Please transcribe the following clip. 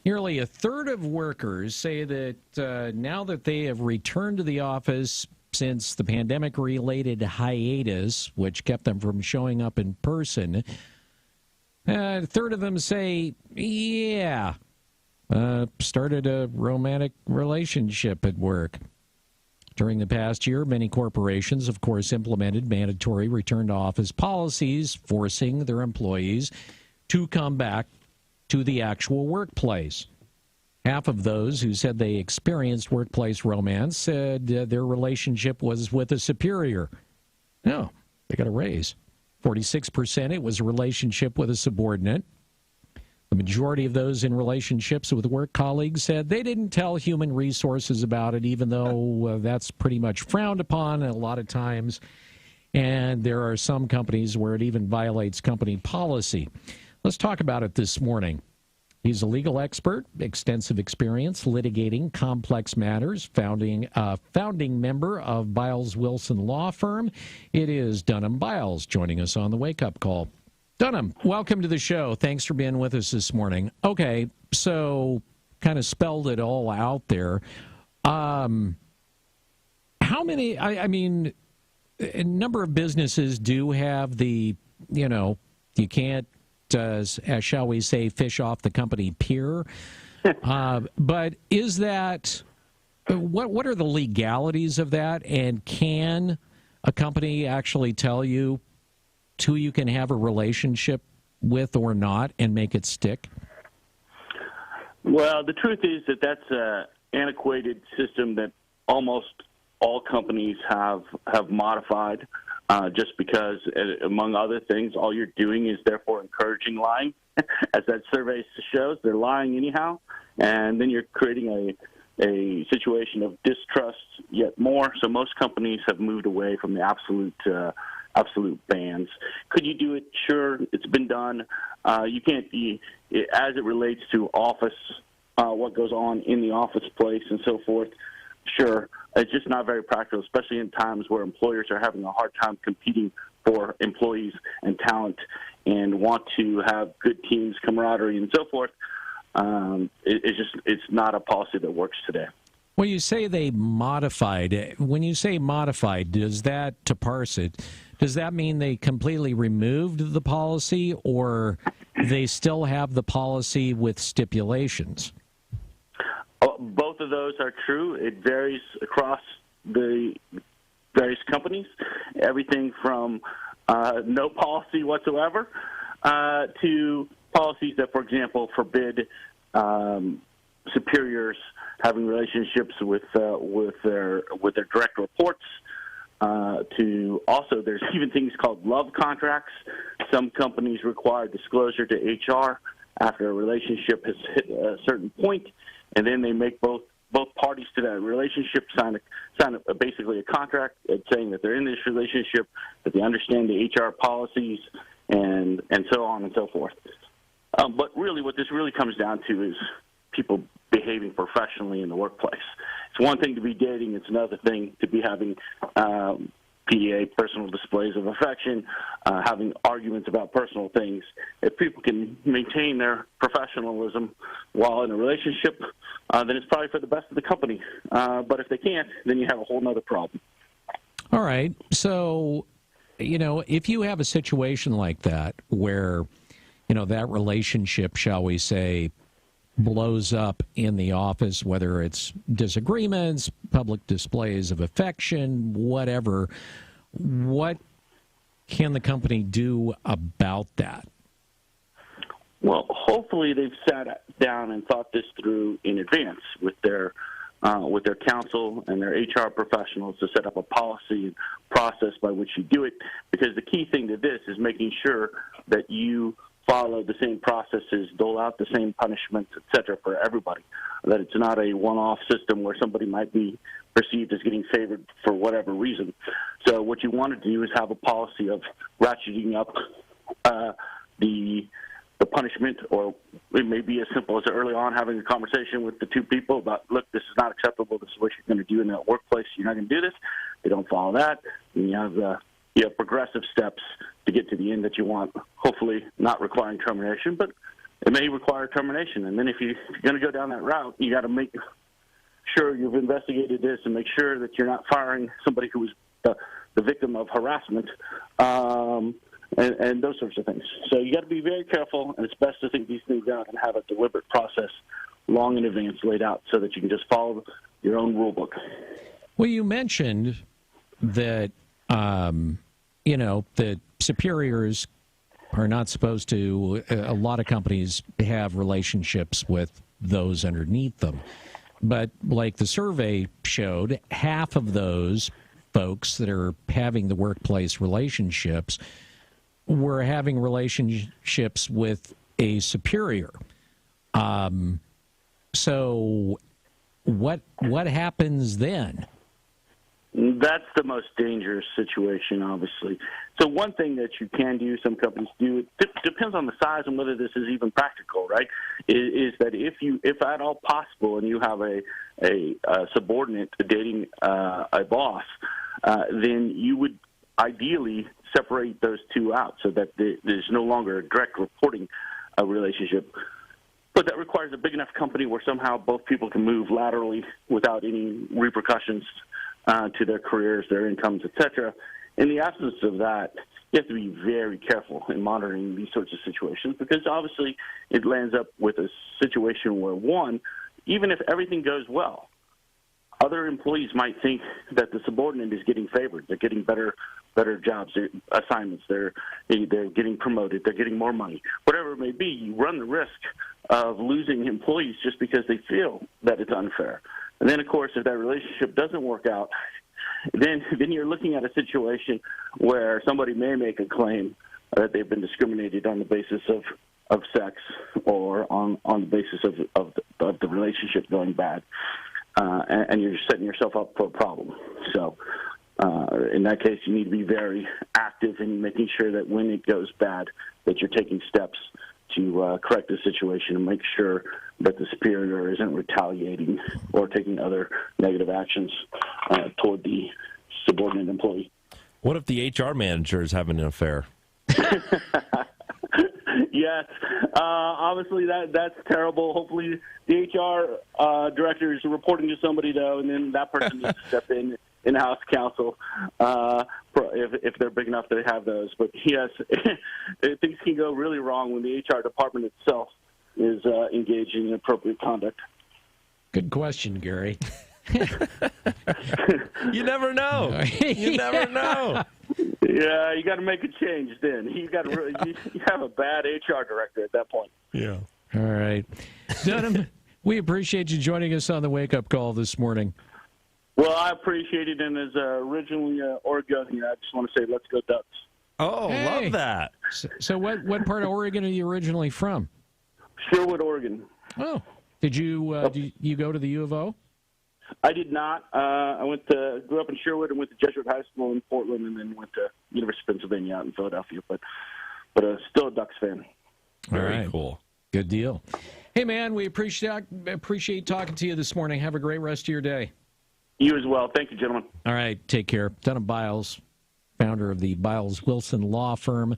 Nearly a third of workers say that now that they have returned to the office since the pandemic-related hiatus, which kept them from showing up in person, a third of them say, yeah, started a romantic relationship at work. During the past year, many corporations, of course, implemented mandatory return-to-office policies, forcing their employees to come back to the actual workplace. Half of those who said they experienced workplace romance said their relationship was with a superior. No, they got a raise. 46% it was a relationship with a subordinate. The majority of those in relationships with work colleagues said they didn't tell human resources about it, even though that's pretty much frowned upon a lot of times. And there are some companies where it even violates company policy. Let's talk about it this morning. He's a legal expert, extensive experience litigating complex matters, founding member of Biles Wilson Law Firm. It is Dunham Biles joining us on the Wake Up Call. Dunham, welcome to the show. Thanks for being with us this morning. Okay, so kind of spelled it all out there. How many, I mean, a number of businesses do have the, you can't, shall we say, fish off the company pier. But is that, what are the legalities of that? And can a company actually tell you who you can have a relationship with or not and make it stick? Well, the truth is that that's an antiquated system that almost all companies have modified just because, among other things, all you're doing is therefore encouraging lying. As that survey shows, they're lying anyhow, and then you're creating a situation of distrust yet more. So most companies have moved away from the absolute bans. Could you do it? Sure, it's been done. You can't be, as it relates to office, what goes on in the office place and so forth. Sure, it's just not very practical, especially in times where employers are having a hard time competing for employees and talent and want to have good teams, camaraderie, and so forth. It's not a policy that works today. When you say they modified, when you say modified, does that, to parse it, does that mean they completely removed the policy, or they still have the policy with stipulations? Both of those are true. It varies across the various companies. Everything from no policy whatsoever to policies that, for example, forbid superiors having relationships with their direct reports. To also, there's even things called love contracts. Some companies require disclosure to HR after a relationship has hit a certain point, and then they make both parties to that relationship sign basically a contract saying that they're in this relationship, that they understand the HR policies, and so on and so forth. But really, what this really comes down to is people behaving professionally in the workplace. It's one thing to be dating. It's another thing to be having PDA, personal displays of affection, having arguments about personal things. If people can maintain their professionalism while in a relationship, then it's probably for the best of the company. But if they can't, then you have a whole other problem. All right. So, if you have a situation like that where, that relationship, shall we say, blows up in the office, whether it's disagreements, public displays of affection, whatever, what can the company do about that? Well, hopefully they've sat down and thought this through in advance with their counsel and their HR professionals to set up a policy and process by which you do it, because the key thing to this is making sure that you follow the same processes, dole out the same punishments, et cetera, for everybody, that it's not a one-off system where somebody might be perceived as getting favored for whatever reason. So what you want to do is have a policy of ratcheting up the punishment, or it may be as simple as early on having a conversation with the two people about, look, this is not acceptable, this is what you're going to do in that workplace, you're not going to do this, they don't follow that, and you have progressive steps to get to the end that you want, hopefully not requiring termination, but it may require termination. And then if you're going to go down that route, you got to make sure you've investigated this and make sure that you're not firing somebody who was the victim of harassment, and those sorts of things. So you got to be very careful, and it's best to think these things out and have a deliberate process long in advance laid out so that you can just follow your own rule book. Well, you mentioned that, that superiors are not supposed to, a lot of companies have relationships with those underneath them. But like the survey showed, half of those folks that are having the workplace relationships were having relationships with a superior. So what happens then? That's the most dangerous situation, obviously. So one thing that you can do, some companies do, it depends on the size and whether this is even practical, right, is that if at all possible, and you have a subordinate dating a boss, then you would ideally separate those two out so that there's no longer a direct reporting relationship. But that requires a big enough company where somehow both people can move laterally without any repercussions to their careers, their incomes, etc. In the absence of that, you have to be very careful in monitoring these sorts of situations because obviously it lands up with a situation where, one, even if everything goes well, other employees might think that the subordinate is getting favored. They're getting better jobs, assignments. They're getting promoted. They're getting more money. Whatever it may be, you run the risk of losing employees just because they feel that it's unfair. And then, of course, if that relationship doesn't work out, then you're looking at a situation where somebody may make a claim that they've been discriminated on the basis of sex or on the basis of the relationship going bad. And you're setting yourself up for a problem. So in that case, you need to be very active in making sure that when it goes bad, that you're taking steps to correct the situation and make sure that the superior isn't retaliating or taking other negative actions toward the subordinate employee. What if the HR manager is having an affair? Yes, obviously that's terrible. Hopefully the HR director is reporting to somebody, though, and then that person needs to step in-house counsel if they're big enough to have those. But, yes, things can go really wrong when the HR department itself is engaged in inappropriate conduct. Good question, Gary. You never know. You never know. Yeah, you got to make a change then. You have a bad HR director at that point. Yeah. All right. Dunham, we appreciate you joining us on the Wake Up Call this morning. Well, I appreciate it, and as originally Oregonian, I just want to say let's go Ducks. Oh, hey. Love that. So what part of Oregon are you originally from? Sherwood, Oregon. Oh. Did you go to the U of O? I did not. I grew up in Sherwood and went to Jesuit High School in Portland, and then went to University of Pennsylvania out in Philadelphia. But still a Ducks fan. Very cool. Good deal. Hey, man, we appreciate talking to you this morning. Have a great rest of your day. You as well. Thank you, gentlemen. All right, take care. Dunham Biles, founder of the Biles Wilson Law Firm.